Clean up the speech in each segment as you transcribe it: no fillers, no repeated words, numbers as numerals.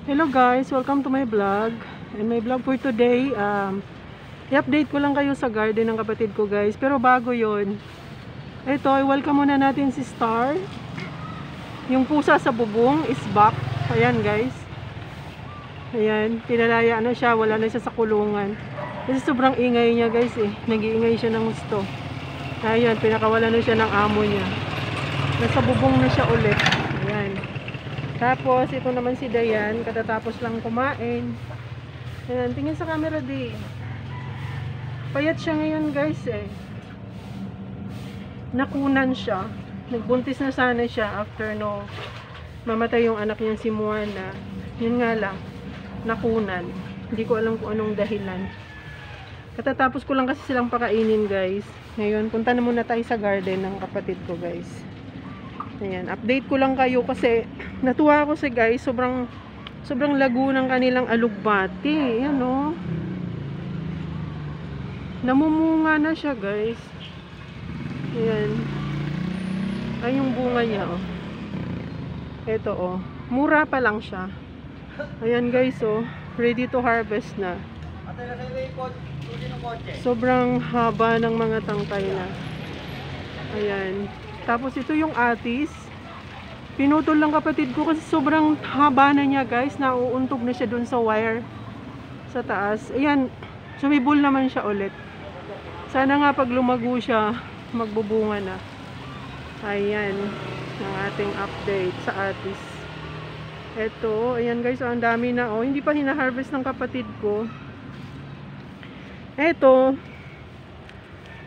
Hello guys, welcome to my vlog. And my vlog for today, i-update ko lang kayo sa garden ng kapatid ko guys. Pero bago yon, ito, i-welcome muna natin si Star. Yung pusa sa bubong is back. Ayan guys. Ayan, pinalaya na siya, wala na siya sa kulungan. Kasi sobrang ingay niya guys eh. Nag-iingay siya ng gusto. Ayan, pinakawala na siya ng amo niya. Nasa bubong na siya ulit. Ayan. Tapos, ito naman si Dayan, katatapos lang kumain. Ayan, tingin sa camera di. Payat siya ngayon guys eh. Nakunan siya. Nagbuntis na sana siya after no mamatay yung anak niya si Moana. Yun nga lang, nakunan. Hindi ko alam kung anong dahilan. Katatapos ko lang kasi silang pakainin guys. Ngayon, punta na muna tayo sa garden ng kapatid ko guys. Ayan, update ko lang kayo kasi natuwa ako sa guys, sobrang lago ng kanilang alugbati. Ayan o. Namumunga na siya guys. Ayan. Ay yung bunga niya o. Ito o. Mura pa lang siya. Ayan guys o. Ready to harvest na. Sobrang haba ng mga tangkay na. Ayan. Tapos ito yung atis. Pinutol lang kapatid ko kasi sobrang haba na niya guys. Nauuntog na siya dun sa wire sa taas. Ayan, sumibol naman siya ulit. Sana nga pag lumago siya, magbubunga na. Ayan, ang ating update sa atis. Ito, ayan guys, ang dami na. Oh, hindi pa hina-harvest ng kapatid ko. Ito,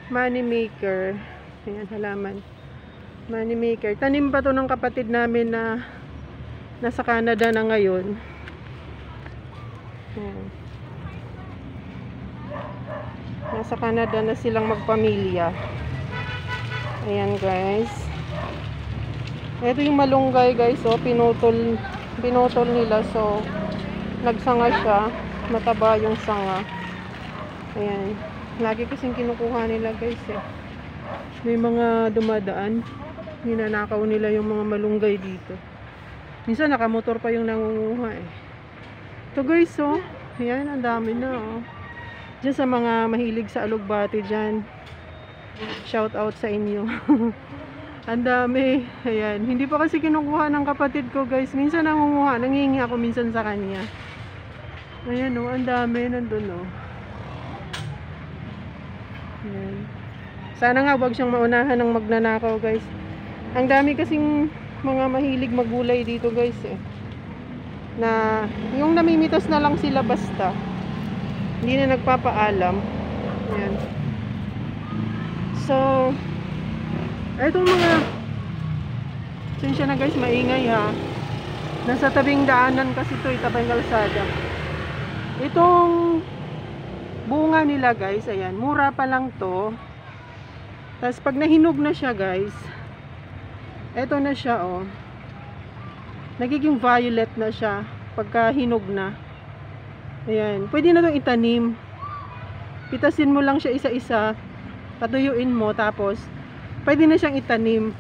money maker. Ayan, halaman. Money maker. Tanim pa to ng kapatid namin na nasa Canada na ngayon. Ayan. Nasa Canada na silang magpamilya. Ayan guys. Ito yung malunggay guys. So, pinutol nila. So, nagsanga siya. Mataba yung sanga. Ayan. Lagi kasing kinukuha nila guys eh. May mga dumadaan. Ninanakaw nila yung mga malunggay dito. Minsan nakamotor pa yung nangunguha eh. Ito guys oh. Ayan, ang dami na oh. Diyan sa mga mahilig sa alugbati dyan. Shout out sa inyo. Ang dami. Ayan. Hindi pa kasi kinukuha ng kapatid ko guys. Minsan nangunguha. Nangingi ako minsan sa kanya. Ayan oh. Ang dami. Nandun oh. Ayan. Sana nga wag siyang maunahan ng magnanakaw guys. Ang dami kasing mga mahilig magulay dito guys eh. Na yung namimitas na lang sila basta. Hindi na nagpapaalam. Ayan. So, itong mga sensya na guys, maingay ha. Nasa tabing daanan kasi ito, tabing kalsada. Itong bunga nila guys, ayan, mura pa lang to. Tapos pag nahinog na siya guys, eto na siya oh. Nagiging violet na siya pagka hinog na. Ayan, pwede na itong itanim. Pitasin mo lang siya isa-isa, patuyuin mo, tapos pwede na siyang itanim.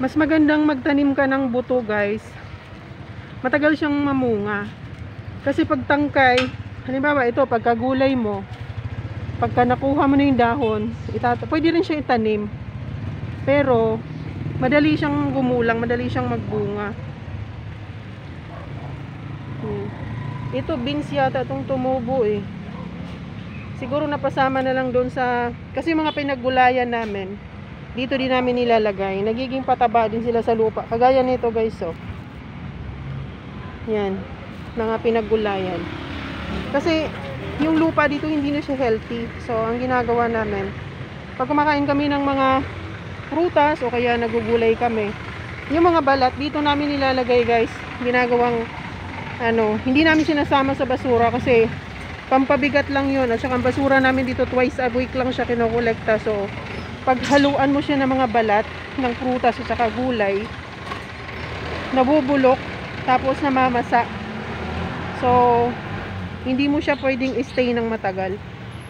Mas magandang magtanim ka ng buto guys. Matagal siyang mamunga. Kasi pag tangkay, halimbawa ito, pagka gulay mo, pagka nakuha mo na yung dahon, pwede rin siya itanim. Pero madali siyang gumulang, madali siyang magbunga. Ito beans yata itong tumubo eh. Siguro napasama na lang doon sa, kasi mga pinaggulayan namin, dito din namin nilalagay. Nagiging pataba din sila sa lupa. Kagaya nito guys oh. Yan, mga pinaggulayan. Kasi yung lupa dito hindi na siya healthy. So ang ginagawa namin, pag kumakain kami ng mga prutas o kaya nagugulay kami, yung mga balat dito namin nilalagay guys. Ginagawang hindi namin sinasama sa basura kasi pampabigat lang yun. At saka ang basura namin dito twice a week lang siya kinokolekta. So pag haluan mo siya ng mga balat ng prutas at saka gulay, nabubulok tapos namamasa. So hindi mo siya pwedeng stay ng matagal.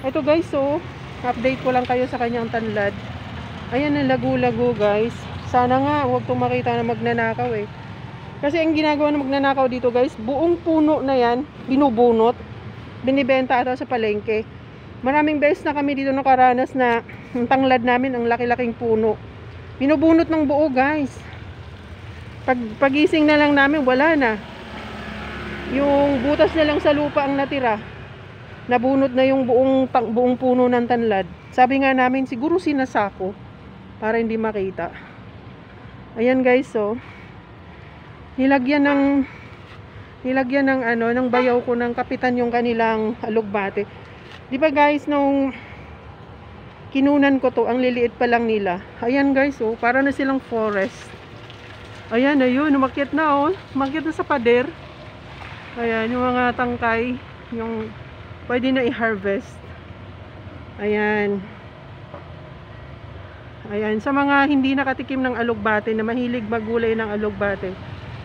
Ito guys, so update ko lang kayo sa kanyang tanlad. Ayan, ang lagu-lago guys. Sana nga huwag itong makita na magnanakaw eh. Kasi ang ginagawa ng magnanakaw dito guys, buong puno na yan, binubunot, binibenta ata sa palengke. Maraming beses na kami dito nakaranas na ang tanglad namin, ang laki-laking puno. Binubunot ng buo guys. Pagising na lang namin, wala na. Yung butas na lang sa lupa ang natira. Nabunot na yung buong puno ng tanlad. Sabi nga namin, siguro sinasako para hindi makita. Ayan guys, so nilagyan ng ng bayaw ko ng kapitan yung kanilang alugbate. Di ba guys, nung kinunan ko to, ang liliit pa lang nila. Ayan guys, oh, para na silang forest. Ayan, ayun, umakyat na oh. Umakyat na sa pader. Ayan, yung mga tangkay, yung pwede na i-harvest. Ayan. Ayan, sa mga hindi nakatikim ng alugbate, na mahilig magulay ng alugbate.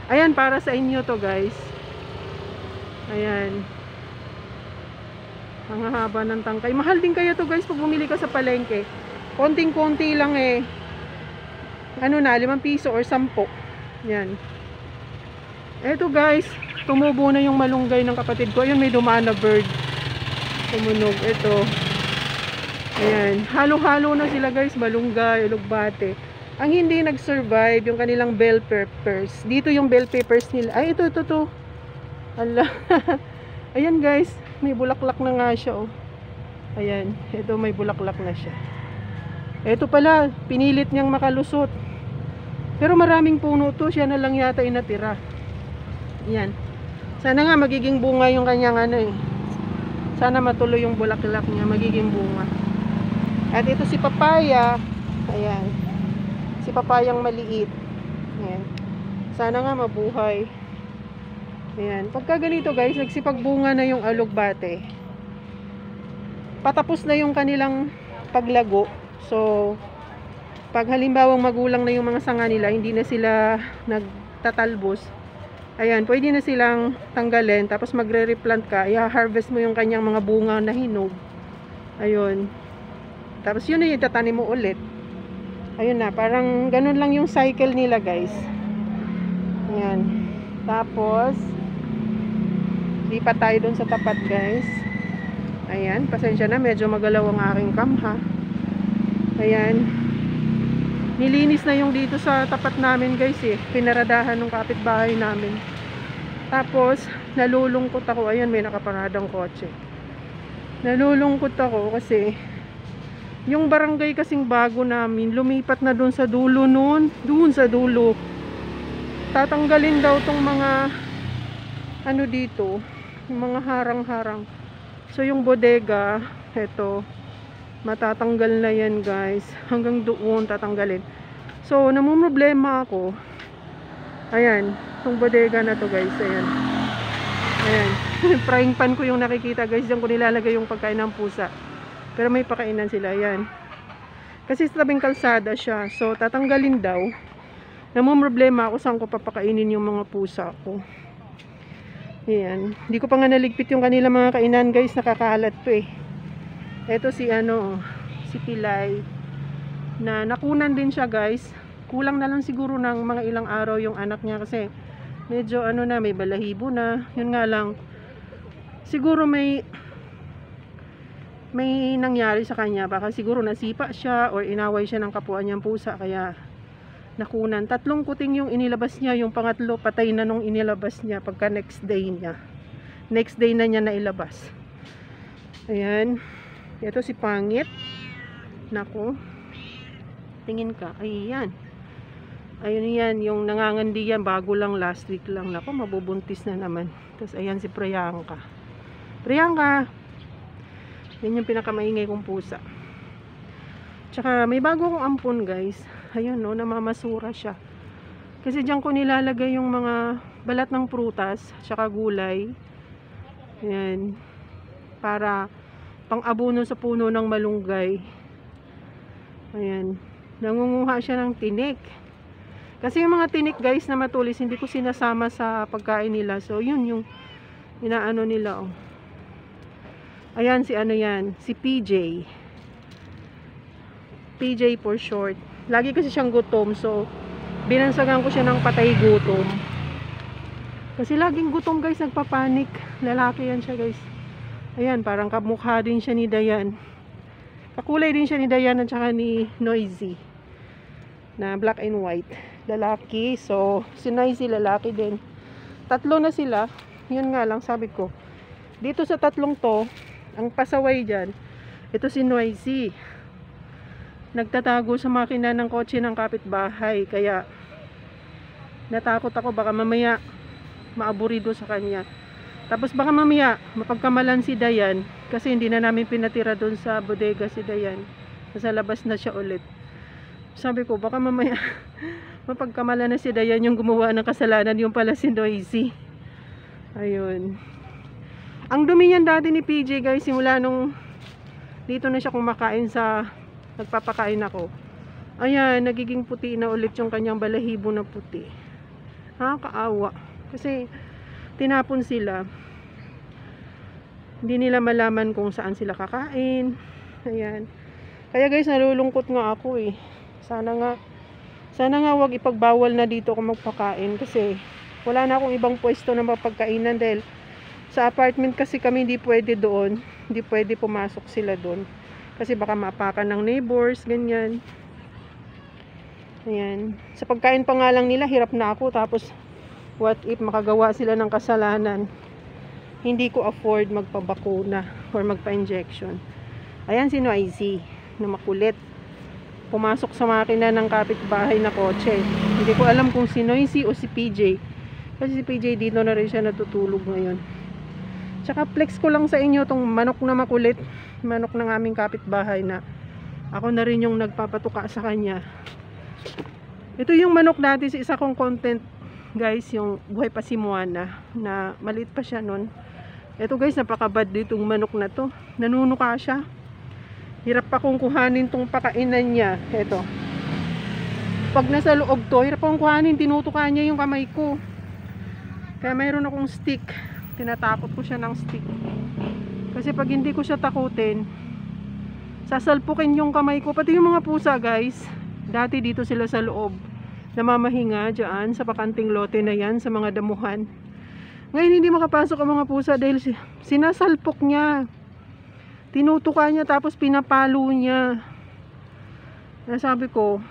Ayan, para sa inyo to guys. Ayan. Ang haba ng tangkay. Mahal din kaya to guys pag bumili ka sa palengke. Konting-konti lang eh. Ano na, 5 piso or 10. Yan. Eto guys, tumubo na yung malunggay ng kapatid ko. Ayun, may dumaan na bird. Tumunog. Ito. Ayan. Halo-halo na sila guys. Malunggay, alugbate. Ang hindi nag-survive, yung kanilang bell peppers. Dito yung bell peppers nila. Ay, ito. Ala. Ayan guys. May bulaklak na nga siya oh. Ayan. Ito may bulaklak na siya. Ito pala. Pinilit niyang makalusot. Pero maraming puno to. Siya na lang yata inatira. Ayan. Sana nga magiging bunga yung kanyang ano eh. Sana matuloy yung bulaklak niya. Magiging bunga. At ito si papaya. Ayan. Si papayang maliit. Ayan. Sana nga mabuhay. Ayan. Pagka ganito guys, nagsipagbunga na yung alugbate. Patapos na yung kanilang paglago. So, pag halimbawang magulang na yung mga sanga nila, hindi na sila nagtatalbos. Ayan, pwede na silang tanggalin. Tapos magre-replant ka. I-harvest mo yung kanyang mga bunga na hinog. Ayun. Tapos yun na yung tatanim mo ulit. Ayun na, parang ganun lang yung cycle nila guys. Ayan. Tapos lipat tayo dun sa tapat guys. Ayan, pasensya na, medyo magalaw ang aking cam ha. Ayan. Nilinis na yung dito sa tapat namin guys eh. Pinaradahan ng kapitbahay namin. Tapos nalulungkot ako. Ayan, may nakaparadang kotse. Nalulungkot ako kasi yung barangay kasing bago namin, lumipat na dun sa dulo nun. Dun sa dulo. Tatanggalin daw tong mga ano dito, yung mga harang-harang. So yung bodega, eto, matatanggal na yan guys. Hanggang doon tatanggalin. So namumroblema ako. Ayan, itong bodega na to guys. Ayan. Ayan. Frying pan ko yung nakikita guys. Diyan ko nilalagay yung pagkain ng pusa. Pero may pakainan sila. Ayan. Kasi sa tabing kalsada siya. So tatanggalin daw. Namumroblema ako saan ko papakainin yung mga pusa ko. Ayan. Hindi ko pa nga naligpit yung kanila mga kainan guys. Nakakalat to eh. Ito si si Pilay. Na nakunan din siya guys. Kulang na lang siguro ng mga ilang araw yung anak niya kasi medyo na, may balahibo na. Yun nga lang. Siguro may nangyari sa kanya. Baka siguro nasipa siya or inaway siya ng kapwa niyang pusa. Kaya nakunan. 3 kuting yung inilabas niya. Yung pangatlo patay na nung inilabas niya pagka next day niya. Next day na niya nailabas. Ayan. Ito si Pangit. Naku. Tingin ka. Ayan. Ayun yan. Yung nangangandi yan. Bago lang last week lang. Naku. Mabubuntis na naman. Tapos ayan si Priyanka. Priyanka. Yan yung pinakamaingay kong pusa. Tsaka may bago akong ampon guys. Ayun no, namamasura siya. Kasi diyan ko nilalagay yung mga balat ng prutas, tsaka gulay. Ayan. Para pang-abono sa puno ng malunggay. Ayan. Nangunguha siya ng tinik. Kasi yung mga tinik guys na matulis, hindi ko sinasama sa pagkain nila. So yun yung inaano nila oh. Ayan si yan, si PJ. PJ for short. Lagi kasi siyang gutom, so binansagan ko siya ng patay gutom. Kasi laging gutom guys, nagpapanik. Lalaki yan siya guys. Ayan, parang kamukha din siya ni Dayan. Kakulay din siya ni Dayan at saka ni Noisy. Na black and white. Lalaki. So, si Noisy lalaki din. Tatlo na sila. Yun nga lang sabi ko. Dito sa tatlong to, ang pasaway dyan, ito si Noisy. Nagtatago sa makina ng kotse ng kapitbahay. Kaya, natakot ako baka mamaya maaburido sa kanya. Tapos baka mamaya mapagkamalan si Dayan kasi hindi na namin pinatira doon sa bodega si Dayan. Nasa labas na siya ulit. Sabi ko baka mamaya mapagkamalan na si Dayan yung gumawa ng kasalanan, yung pala si Noisy. Ayun. Ang dumi niyan dati ni PJ guys, simula nung dito na siya kumakain sa nagpapakain ako. Ayan, nagiging puti na ulit yung kanyang balahibo na puti. Kaawa. Kasi tinapon sila. Hindi nila malaman kung saan sila kakain. Ayan. Kaya guys, nalulungkot nga ako eh. Sana nga wag ipagbawal na dito kung magpakain kasi wala na akong ibang pwesto na mapagkainan dahil sa apartment kasi kami hindi pwede doon. Hindi pwede pumasok sila doon. Kasi baka maapakan ng neighbors, ganyan. Ayan. Sa pagkain pa nga lang nila, hirap na ako. Tapos what if makagawa sila ng kasalanan? Hindi ko afford magpabakuna or magpa-injection. Ayan si Noisy na makulit. Pumasok sa makina ng kapitbahay na kotse. Hindi ko alam kung si Noisy o si PJ. Kasi si PJ dito na rin siya natutulog ngayon. Tsaka flex ko lang sa inyo tong manok na makulit. Manok ng aming kapitbahay na ako na rin yung nagpapatuka sa kanya. Ito yung manok dati sa isa kong content guys, yung buhay pa si Moana na maliit pa siya nun. Ito guys, napakabad ditong manok na to. Nanunuka siya. Hirap pa kong kuhanin tong pakainan niya. Ito. Pag nasa loob to, hirap pa kong kuhanin. Tinutuka niya yung kamay ko. Kaya mayroon akong stick. Tinatakot ko siya ng stick. Kasi pag hindi ko siya takutin, sasalpukin yung kamay ko. Pati yung mga pusa guys. Dati dito sila sa loob. Namamahinga dyan sa pakanting lote na yan, sa mga damuhan. Ngayon hindi makapasok ang mga pusa dahil sinasalpok niya. Tinutuka niya tapos pinapalo niya. Nasabi ko,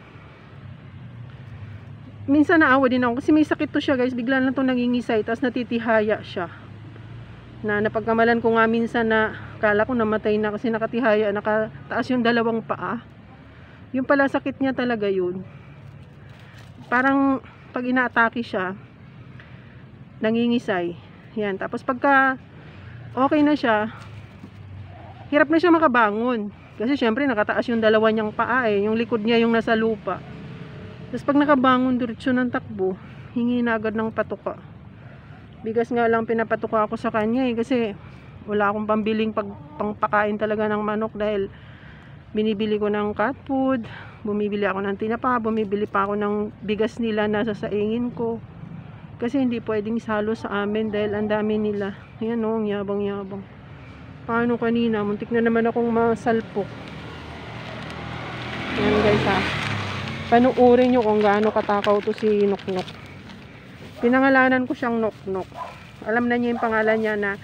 minsan naawa din ako kasi may sakit to siya guys. Bigla lang to nangingisay tapos natitihaya siya. Na napagkamalan ko nga minsan na kala ko namatay na kasi nakatihaya, nakataas yung dalawang paa. Yung pala sakit niya talaga yun. Parang pag inaatake siya, nangingisay. Yan. Tapos pagka okay na siya, hirap na siya makabangon. Kasi syempre nakataas yung dalawa niyang paa eh. Yung likod niya yung nasa lupa. Tapos pag nakabangon, diretso ng takbo, hingi na agad ng patuka. Bigas nga lang pinapatuka ako sa kanya eh. Kasi wala akong pambiling pangpakain talaga ng manok dahil binibili ko ng cat food, bumibili ako ng tinapa, bumibili pa ako ng bigas nila na sasaingin ko. Kasi hindi pwedeng salo sa amin dahil ang dami nila. Ayan o, ang yabang-yabang. Paano kanina, muntik na naman akong masalpok. Ayan guys ha. Panuurin nyo kung gaano katakaw to si Noknok. Pinangalanan ko siyang Noknok. Alam na niya yung pangalan niya na,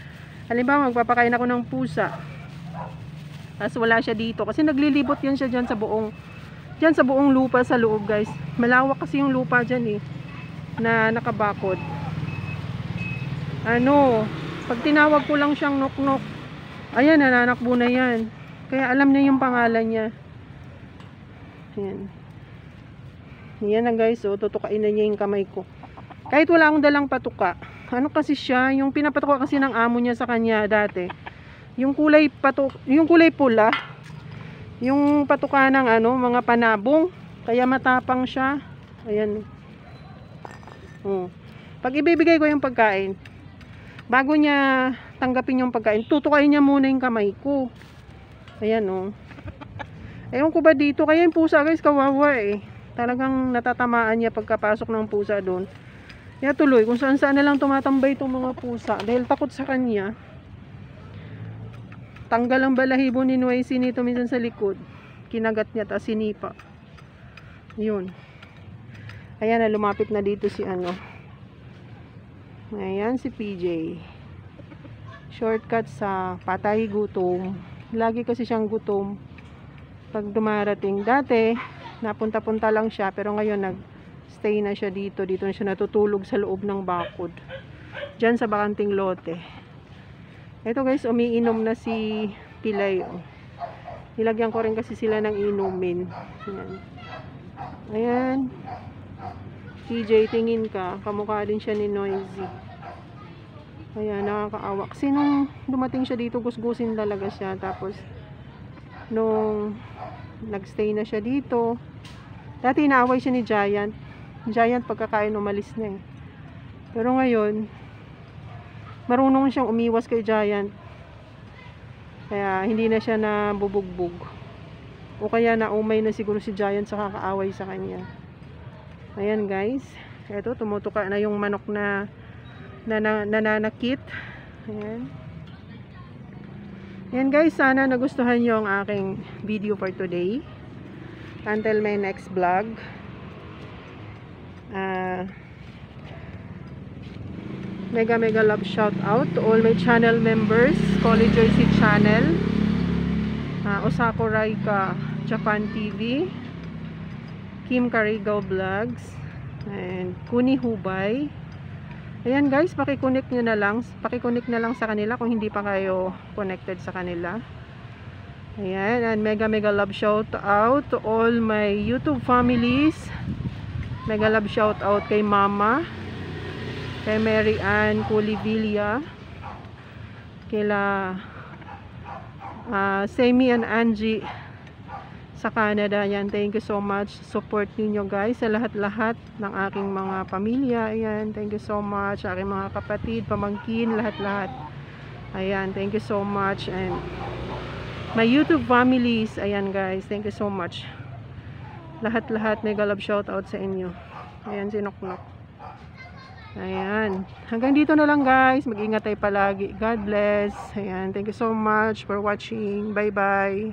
halimbawa magpapakain ako ng pusa. Tapos wala siya dito kasi naglilibot yan siya dyan sa buong lupa sa loob guys. Malawak kasi yung lupa dyan eh na nakabakod. Pag tinawag ko lang siyang Noknok, ayan, nananakbo na yan. Kaya alam niya yung pangalan niya. Ayan. Yan na guys, so tutukain na niya yung kamay ko. Kahit wala akong dalang patuka. Ano kasi siya, yung pinapatuka kasi ng amo niya sa kanya dati. Yung kulay pula, yung patuka ng mga panabong, kaya matapang siya. Ayan. Pag ibibigay ko yung pagkain, bago niya tanggapin yung pagkain, tutukain niya muna yung kamay ko. Ayan Ewan ko ba dito, kaya yung pusa guys, kawawa eh. Talagang natatamaan niya pagkapasok ng pusa doon. Kaya tuloy, kung saan saan na lang tumatambay itong mga pusa dahil takot sa kanya. Tanggal ang balahibo ni Noisy nito minsan sa likod. Kinagat niya tapos sinipa. Yun. Ayan na, lumapit na dito si Ayan si PJ. Shortcut sa patay gutom. Lagi kasi siyang gutom pag dumarating. Dati, napunta-punta lang siya, pero ngayon nag-stay na siya dito. Dito na siya natutulog sa loob ng bakod. Diyan sa bakanting lote. Ito guys, umiinom na si Pilay. Oh. Nilagyan ko rin kasi sila ng inumin. Ayan. Ayan. PJ, tingin ka. Kamukha din siya ni Noisy. Ayan, nakakaawa. Kasi nung dumating siya dito, gusgusin talaga siya. Tapos, nung nagstay na siya dito, dati inaaway siya ni Giant. Giant pagkakain umalis na eh. Pero ngayon, marunong siyang umiwas kay Giant. Kaya, hindi na siya nabubugbog. O kaya naumay na siguro si Giant sa kakaaway sa kanya. Ayan guys, eto tumutuka na yung manok na nananakit. Ayan. Ayan guys, sana nagustuhan nyo ang aking video for today. Until my next vlog. Mega love shout out to all my channel members. College Joyce channel, Osako Raika Japan TV, Kim Carigo Vlogs, and Kuni Hubay. Ayan guys, pakiconnect nyo na lang. Pakiconnect na lang sa kanila kung hindi pa kayo connected sa kanila. Ayan, and mega love shout out to all my YouTube families. Mega love shout out kay Mama, kay Mary Ann Culivilla, kila Semi and Angie sa Canada. Yan, thank you so much. Support niyo guys sa lahat-lahat ng aking mga pamilya. Ayan, thank you so much. Aking mga kapatid, pamangkin, lahat-lahat. Ayan, thank you so much. And my YouTube families, ayan guys, thank you so much. Lahat-lahat, mega love shout out sa inyo. Ayan, sinoknok. Ayan, hanggang dito na lang guys. Mag-ingat tayo palagi. God bless. Ayan, thank you so much for watching. Bye bye.